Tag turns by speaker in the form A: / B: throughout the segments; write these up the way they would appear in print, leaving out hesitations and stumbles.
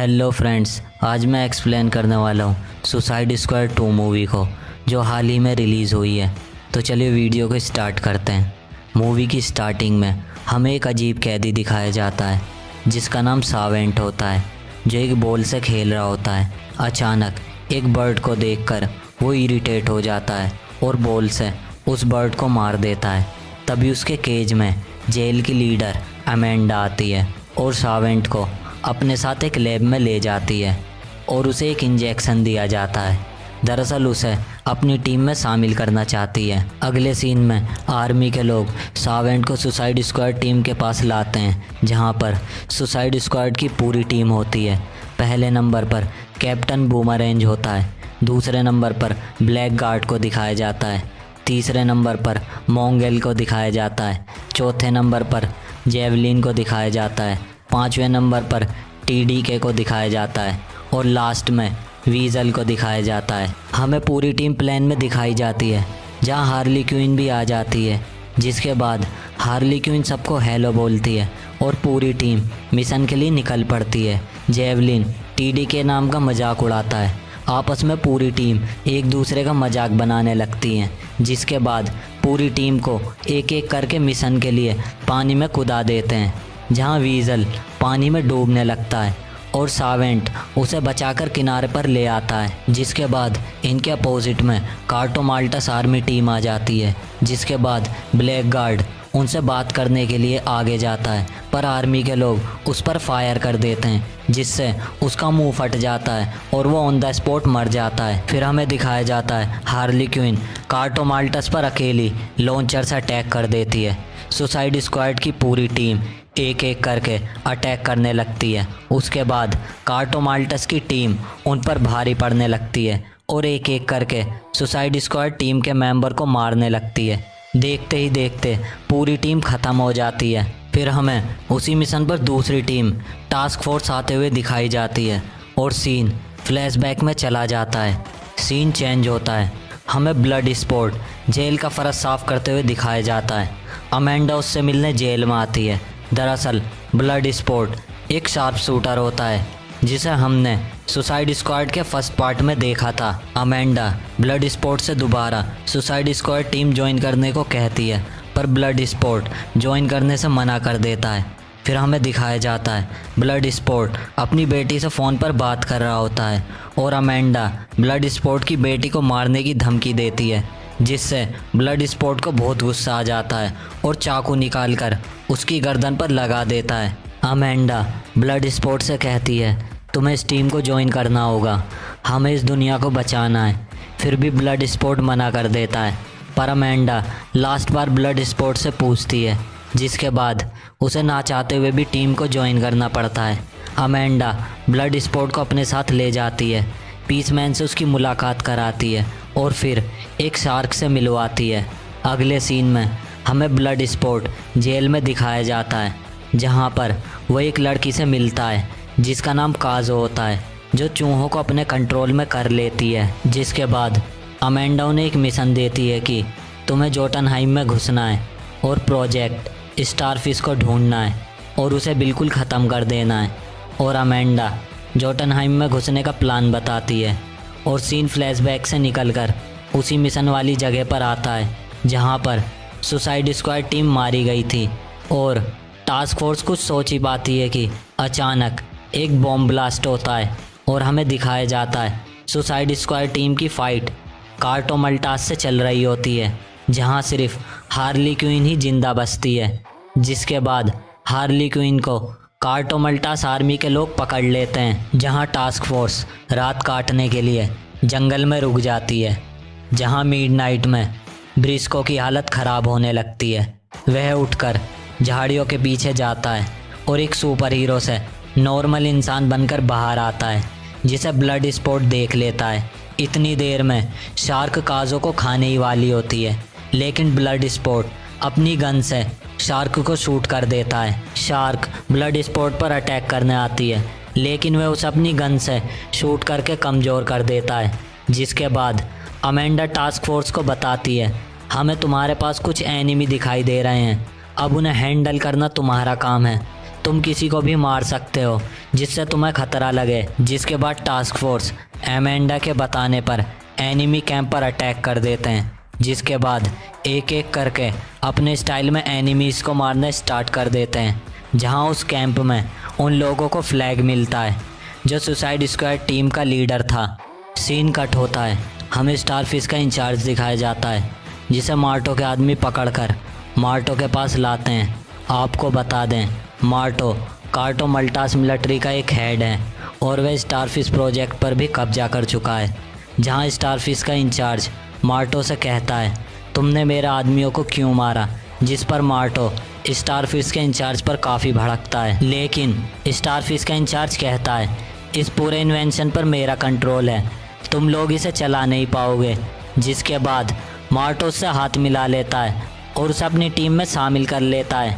A: Hello friends, आज मैं explain करने वाला हूँ सुसाइड स्क्वाड 2 मूवी को, जो हाल ही में रिलीज़ हुई है। तो चलिए वीडियो को स्टार्ट करते हैं। मूवी की स्टार्टिंग में हमें एक अजीब कैदी दिखाया जाता है जिसका नाम सावेंट होता है, जो एक बॉल से खेल रहा होता है। अचानक एक बर्ड को देखकर वो इरिटेट हो जाता है और बॉल से उस बर्ड को मार देता है। तभी उसके केज में जेल की लीडर अमेंडा आती है और सावेंट को अपने साथ एक लैब में ले जाती है और उसे एक इंजेक्शन दिया जाता है। दरअसल उसे अपनी टीम में शामिल करना चाहती है। अगले सीन में आर्मी के लोग सावेंट को सुसाइड स्क्वाड टीम के पास लाते हैं, जहां पर सुसाइड स्क्वाड की पूरी टीम होती है। पहले नंबर पर कैप्टन बूमरैंज होता है, दूसरे नंबर पर ब्लैक गार्ड को दिखाया जाता है, तीसरे नंबर पर मोंगेल को दिखाया जाता है, चौथे नंबर पर जेवलिन को दिखाया जाता है, पाँचवें नंबर पर TDK को दिखाया जाता है और लास्ट में वीज़ल को दिखाया जाता है। हमें पूरी टीम प्लेन में दिखाई जाती है, जहां हार्ली क्विन भी आ जाती है। जिसके बाद हार्ली क्विन सबको हेलो बोलती है और पूरी टीम मिशन के लिए निकल पड़ती है। जेवलिन TDK नाम का मजाक उड़ाता है। आपस में पूरी टीम एक दूसरे का मजाक बनाने लगती हैं। जिसके बाद पूरी टीम को एक एक करके मिशन के लिए पानी में कूदा देते हैं, जहां वीज़ल पानी में डूबने लगता है और सावेंट उसे बचाकर किनारे पर ले आता है। जिसके बाद इनके अपोजिट में कार्टोमाल्टस आर्मी टीम आ जाती है। जिसके बाद ब्लैक गार्ड उनसे बात करने के लिए आगे जाता है, पर आर्मी के लोग उस पर फायर कर देते हैं, जिससे उसका मुंह फट जाता है और वो ऑन द स्पॉट मर जाता है। फिर हमें दिखाया जाता है हार्ली क्विन कार्टोमाल्टस पर अकेली लॉन्चर से अटैक कर देती है। सुसाइड स्क्वाड की पूरी टीम एक एक करके अटैक करने लगती है। उसके बाद कार्टोमाल्टस की टीम उन पर भारी पड़ने लगती है और एक एक करके सुसाइड स्क्वाड टीम के मेंबर को मारने लगती है। देखते ही देखते पूरी टीम ख़त्म हो जाती है। फिर हमें उसी मिशन पर दूसरी टीम टास्क फोर्स आते हुए दिखाई जाती है और सीन फ्लैशबैक में चला जाता है। सीन चेंज होता है। हमें ब्लड स्पॉट जेल का फर्श साफ करते हुए दिखाया जाता है। अमेंडा उससे मिलने जेल में आती है। दरअसल ब्लड स्पॉट एक शार्प शूटर होता है, जिसे हमने सुसाइड स्क्वाड के फर्स्ट पार्ट में देखा था। अमेंडा ब्लड स्पॉट से दोबारा सुसाइड स्क्वाड टीम ज्वाइन करने को कहती है, पर ब्लड स्पॉट ज्वाइन करने से मना कर देता है। फिर हमें दिखाया जाता है ब्लड स्पॉट अपनी बेटी से फ़ोन पर बात कर रहा होता है और अमेंडा ब्लड स्पॉट की बेटी को मारने की धमकी देती है, जिससे ब्लड स्पॉट को बहुत गुस्सा आ जाता है और चाकू निकालकर उसकी गर्दन पर लगा देता है। अमेंडा ब्लड स्पॉट से कहती है, तुम्हें इस टीम को ज्वाइन करना होगा, हमें इस दुनिया को बचाना है। फिर भी ब्लड स्पॉट मना कर देता है, पर अमेंडा लास्ट बार ब्लड स्पॉट से पूछती है, जिसके बाद उसे ना चाहते हुए भी टीम को ज्वाइन करना पड़ता है। अमेंडा ब्लड स्पॉट को अपने साथ ले जाती है, पीसमैन से उसकी मुलाकात कराती है और फिर एक शार्क से मिलवाती है। अगले सीन में हमें ब्लड स्पॉट जेल में दिखाया जाता है, जहां पर वो एक लड़की से मिलता है जिसका नाम काजो होता है, जो चूहों को अपने कंट्रोल में कर लेती है। जिसके बाद अमेंडा उन्हें एक मिशन देती है कि तुम्हें जोटनहाइम में घुसना है और प्रोजेक्ट स्टारफिश को ढूंढना है और उसे बिल्कुल ख़त्म कर देना है। और अमेंडा जोटनहाइम में घुसने का प्लान बताती है और सीन फ्लैशबैक से निकलकर उसी मिशन वाली जगह पर आता है, जहां पर सुसाइड स्क्वाड टीम मारी गई थी। और टास्क फोर्स कुछ सोच ही पाती है कि अचानक एक बॉम्ब ब्लास्ट होता है और हमें दिखाया जाता है सुसाइड स्क्वाड टीम की फ़ाइट कार्टोमाल्टस से चल रही होती है, जहां सिर्फ हार्ली क्विन ही जिंदा बचती है। जिसके बाद हार्ली क्विन को कार्टोमाल्टस आर्मी के लोग पकड़ लेते हैं, जहां टास्क फोर्स रात काटने के लिए जंगल में रुक जाती है। जहां मिडनाइट में ब्रिस्को की हालत ख़राब होने लगती है। वह उठकर झाड़ियों के पीछे जाता है और एक सुपर हीरो से नॉर्मल इंसान बनकर बाहर आता है, जिसे ब्लड स्पॉट देख लेता है। इतनी देर में शार्क काजो को खाने ही वाली होती है, लेकिन ब्लड स्पॉट अपनी गन से शार्क को शूट कर देता है। शार्क ब्लड स्पॉट पर अटैक करने आती है, लेकिन वह उसे अपनी गन से शूट करके कमज़ोर कर देता है। जिसके बाद अमेंडा टास्क फोर्स को बताती है, हमें तुम्हारे पास कुछ एनिमी दिखाई दे रहे हैं, अब उन्हें हैंडल करना तुम्हारा काम है। तुम किसी को भी मार सकते हो जिससे तुम्हें खतरा लगे। जिसके बाद टास्क फोर्स एमेंडा के बताने पर एनिमी कैंप पर अटैक कर देते हैं। जिसके बाद एक एक करके अपने स्टाइल में एनिमीज़ को मारना स्टार्ट कर देते हैं। जहां उस कैंप में उन लोगों को फ्लैग मिलता है जो सुसाइड स्क्वाड टीम का लीडर था। सीन कट होता है, हमें स्टारफिश का इंचार्ज दिखाया जाता है जिसे मार्टो के आदमी पकड़कर मार्टो के पास लाते हैं। आपको बता दें, मार्टो कार्टो मल्टास मिलिट्री का एक हेड है और वह स्टारफिश प्रोजेक्ट पर भी कब्जा कर चुका है। जहां स्टारफिश का इंचार्ज मार्टो से कहता है, तुमने मेरे आदमियों को क्यों मारा। जिस पर मार्टो स्टारफिश के इंचार्ज पर काफ़ी भड़कता है, लेकिन स्टारफिश का इंचार्ज कहता है, इस पूरे इन्वेंशन पर मेरा कंट्रोल है, तुम लोग इसे चला नहीं पाओगे। जिसके बाद मार्टो उससे हाथ मिला लेता है और उसे अपनी टीम में शामिल कर लेता है।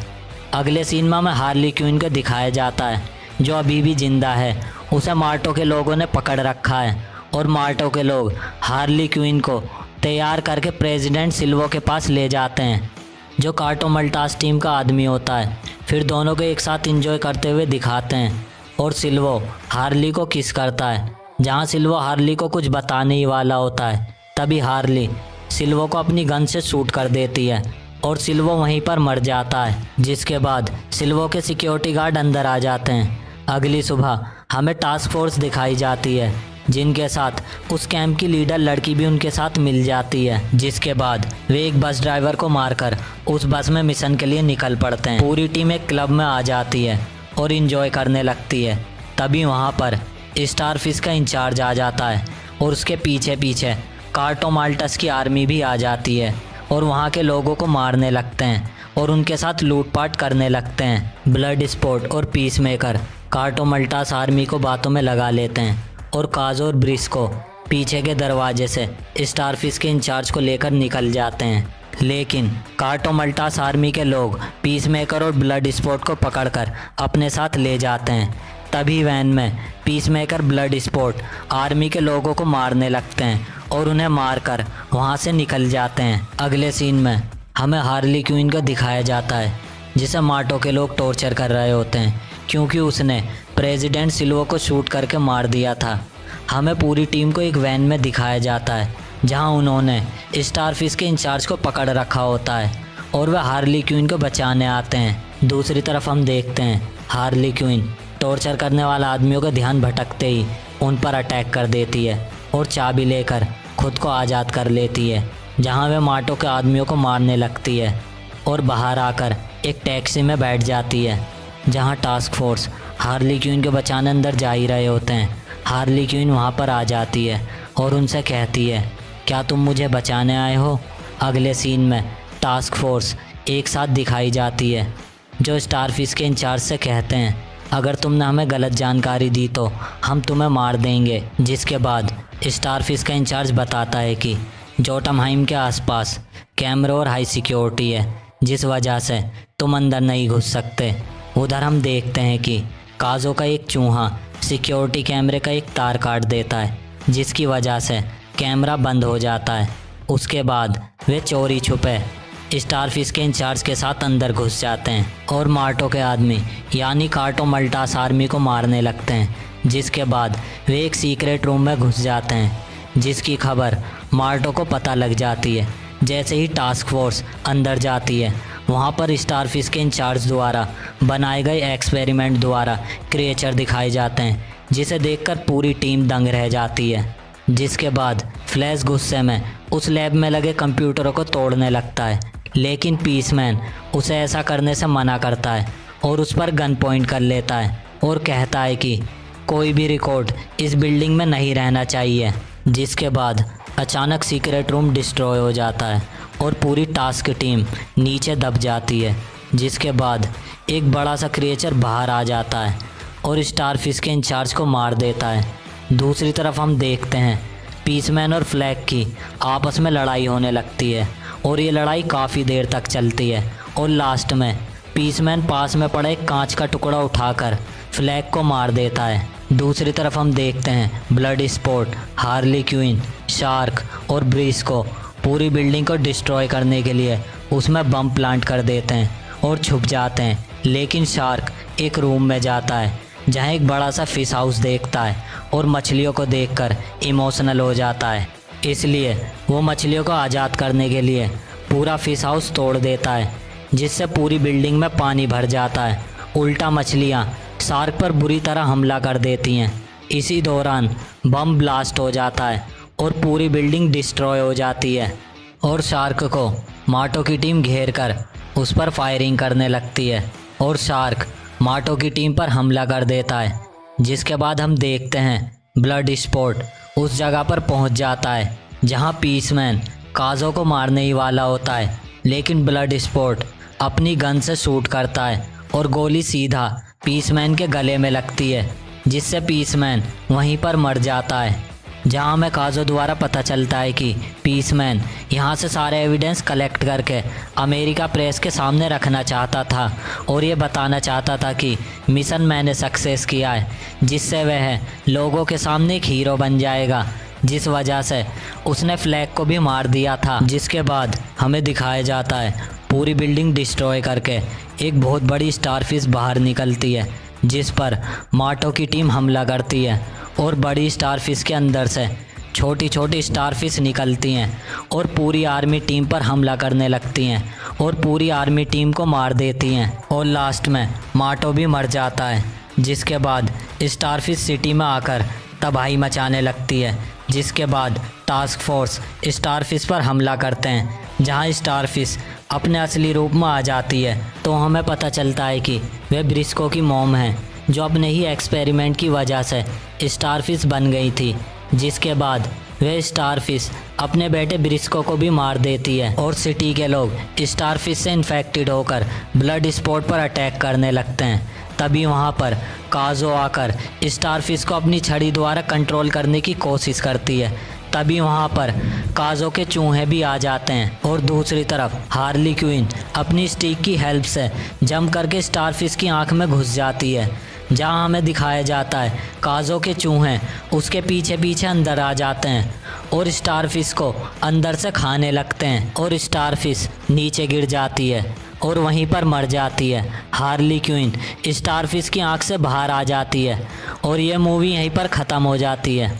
A: अगले सीन में हार्ली क्विन को दिखाया जाता है जो अभी भी जिंदा है। उसे मार्टो के लोगों ने पकड़ रखा है और मार्टो के लोग हार्ली क्विन को तैयार करके प्रेसिडेंट सिल्वो के पास ले जाते हैं जो कार्टो मल्टास टीम का आदमी होता है। फिर दोनों को एक साथ एंजॉय करते हुए दिखाते हैं और सिल्वो हार्ली को किस करता है। जहां सिल्वो हार्ली को कुछ बताने ही वाला होता है, तभी हार्ली सिल्वो को अपनी गन से शूट कर देती है और सिल्वो वहीं पर मर जाता है। जिसके बाद सिल्वो के सिक्योरिटी गार्ड अंदर आ जाते हैं। अगली सुबह हमें टास्क फोर्स दिखाई जाती है जिनके साथ उस कैंप की लीडर लड़की भी उनके साथ मिल जाती है। जिसके बाद वे एक बस ड्राइवर को मारकर उस बस में मिशन के लिए निकल पड़ते हैं। पूरी टीम एक क्लब में आ जाती है और इंजॉय करने लगती है। तभी वहाँ पर स्टारफिश का इंचार्ज आ जाता है और उसके पीछे पीछे कार्टो माल्टस की आर्मी भी आ जाती है और वहाँ के लोगों को मारने लगते हैं और उनके साथ लूटपाट करने लगते हैं। ब्लड स्पोर्ट और पीस मेकर कार्टो मल्टास आर्मी को बातों में लगा लेते हैं और काजो और ब्रिस को पीछे के दरवाजे से स्टारफिश के इंचार्ज को लेकर निकल जाते हैं। लेकिन कार्टो मल्टास आर्मी के लोग पीस मेकर और ब्लड स्पोर्ट को पकड़कर अपने साथ ले जाते हैं। तभी वैन में peace maker blood sport army के लोगों को मारने लगते हैं और उन्हें मारकर वहां से निकल जाते हैं। अगले सीन में हमें हार्ली क्विन को दिखाया जाता है जिसे मार्टो के लोग टॉर्चर कर रहे होते हैं क्योंकि उसने प्रेसिडेंट सिल्वो को शूट करके मार दिया था। हमें पूरी टीम को एक वैन में दिखाया जाता है जहां उन्होंने स्टारफिश के इंचार्ज को पकड़ रखा होता है और वह हार्ली क्विन को बचाने आते हैं। दूसरी तरफ हम देखते हैं हार्ली क्विन टॉर्चर करने वाला आदमियों का ध्यान भटकते ही उन पर अटैक कर देती है और चाबी लेकर खुद को आज़ाद कर लेती है। जहां वे मार्टो के आदमियों को मारने लगती है और बाहर आकर एक टैक्सी में बैठ जाती है जहां टास्क फोर्स हार्ली क्विन को बचाने अंदर जा ही रहे होते हैं। हार्ली क्विन वहां पर आ जाती है और उनसे कहती है, क्या तुम मुझे बचाने आए हो। अगले सीन में टास्क फोर्स एक साथ दिखाई जाती है जो स्टारफिश के इंचार्ज से कहते हैं, अगर तुमने हमें गलत जानकारी दी तो हम तुम्हें मार देंगे। जिसके बाद स्टारफिश का इंचार्ज बताता है कि जोटमहाइम के आसपास कैमरे और हाई सिक्योरिटी है जिस वजह से तुम अंदर नहीं घुस सकते। उधर हम देखते हैं कि काजो का एक चूहा सिक्योरिटी कैमरे का एक तार काट देता है जिसकी वजह से कैमरा बंद हो जाता है। उसके बाद वे चोरी छुपे स्टारफिश के इंचार्ज के साथ अंदर घुस जाते हैं और मार्टो के आदमी यानी कार्टो मल्टास आर्मी को मारने लगते हैं। जिसके बाद वे एक सीक्रेट रूम में घुस जाते हैं जिसकी खबर मार्टो को पता लग जाती है। जैसे ही टास्क फोर्स अंदर जाती है वहाँ पर स्टारफिश के इंचार्ज द्वारा बनाए गए एक्सपेरिमेंट द्वारा क्रिएचर दिखाए जाते हैं जिसे देखकर पूरी टीम दंग रह जाती है। जिसके बाद फ्लैश गुस्से में उस लैब में लगे कंप्यूटरों को तोड़ने लगता है, लेकिन पीसमैन उसे ऐसा करने से मना करता है और उस पर गन पॉइंट कर लेता है और कहता है कि कोई भी रिकॉर्ड इस बिल्डिंग में नहीं रहना चाहिए। जिसके बाद अचानक सीक्रेट रूम डिस्ट्रॉय हो जाता है और पूरी टास्क टीम नीचे दब जाती है। जिसके बाद एक बड़ा सा क्रिएचर बाहर आ जाता है और स्टारफिश के इंचार्ज को मार देता है। दूसरी तरफ हम देखते हैं पीसमैन और फ्लैग की आपस में लड़ाई होने लगती है और ये लड़ाई काफ़ी देर तक चलती है और लास्ट में पीसमैन पास में पड़ा एक कांच का टुकड़ा उठाकर फ्लैग को मार देता है। दूसरी तरफ हम देखते हैं blood sport, Harley Quinn, shark और ब्रीस को पूरी बिल्डिंग को डिस्ट्रॉय करने के लिए उसमें बम प्लांट कर देते हैं और छुप जाते हैं। लेकिन शार्क एक रूम में जाता है जहाँ एक बड़ा सा फिश हाउस देखता है और मछलियों को देखकर इमोशनल हो जाता है। इसलिए वो मछलियों को आज़ाद करने के लिए पूरा फिश हाउस तोड़ देता है, जिससे पूरी बिल्डिंग में पानी भर जाता है। उल्टा मछलियाँ शार्क पर बुरी तरह हमला कर देती हैं। इसी दौरान बम ब्लास्ट हो जाता है और पूरी बिल्डिंग डिस्ट्रॉय हो जाती है और शार्क को माटो की टीम घेर कर उस पर फायरिंग करने लगती है और शार्क माटो की टीम पर हमला कर देता है। जिसके बाद हम देखते हैं ब्लड स्पोर्ट उस जगह पर पहुंच जाता है जहां पीसमैन काजो को मारने ही वाला होता है, लेकिन ब्लड स्पोर्ट अपनी गन से शूट करता है और गोली सीधा पीसमैन के गले में लगती है, जिससे पीसमैन वहीं पर मर जाता है। जहां हमें काजो द्वारा पता चलता है कि पीसमैन यहां से सारे एविडेंस कलेक्ट करके अमेरिका प्रेस के सामने रखना चाहता था और ये बताना चाहता था कि मिशन मैंने सक्सेस किया है, जिससे वह लोगों के सामने एक हीरो बन जाएगा, जिस वजह से उसने फ्लैग को भी मार दिया था। जिसके बाद हमें दिखाया जाता है पूरी बिल्डिंग डिस्ट्रॉय करके एक बहुत बड़ी स्टारफिश बाहर निकलती है, जिस पर माटो की टीम हमला करती है और बड़ी स्टारफिश के अंदर से छोटी छोटी स्टारफिश निकलती हैं और पूरी आर्मी टीम पर हमला करने लगती हैं और पूरी आर्मी टीम को मार देती हैं और लास्ट में माटो भी मर जाता है। जिसके बाद स्टारफिश सिटी में आकर तबाही मचाने लगती है। जिसके बाद टास्क फोर्स स्टारफिश पर हमला करते हैं, जहां स्टारफिश अपने असली रूप में आ जाती है तो हमें पता चलता है कि वह ब्रिस्को की मॉम है, जो अपने ही एक्सपेरिमेंट की वजह से स्टारफिश बन गई थी। जिसके बाद वह स्टारफिश अपने बेटे ब्रिस्को को भी मार देती है और सिटी के लोग स्टारफिश से इन्फेक्टेड होकर ब्लड स्पॉट पर अटैक करने लगते हैं। तभी वहाँ पर काजो आकर स्टारफिश को अपनी छड़ी द्वारा कंट्रोल करने की कोशिश करती है। तभी वहाँ पर काजो के चूहे भी आ जाते हैं और दूसरी तरफ हार्ली क्विन अपनी स्टिक की हेल्प से जंप करके स्टारफिश की आंख में घुस जाती है, जहाँ हमें दिखाया जाता है काजो के चूहे उसके पीछे पीछे अंदर आ जाते हैं और स्टारफिश को अंदर से खाने लगते हैं और स्टारफिश नीचे गिर जाती है और वहीं पर मर जाती है। हार्ली क्विन स्टारफिश की आंख से बाहर आ जाती है और ये मूवी यहीं पर ख़त्म हो जाती है।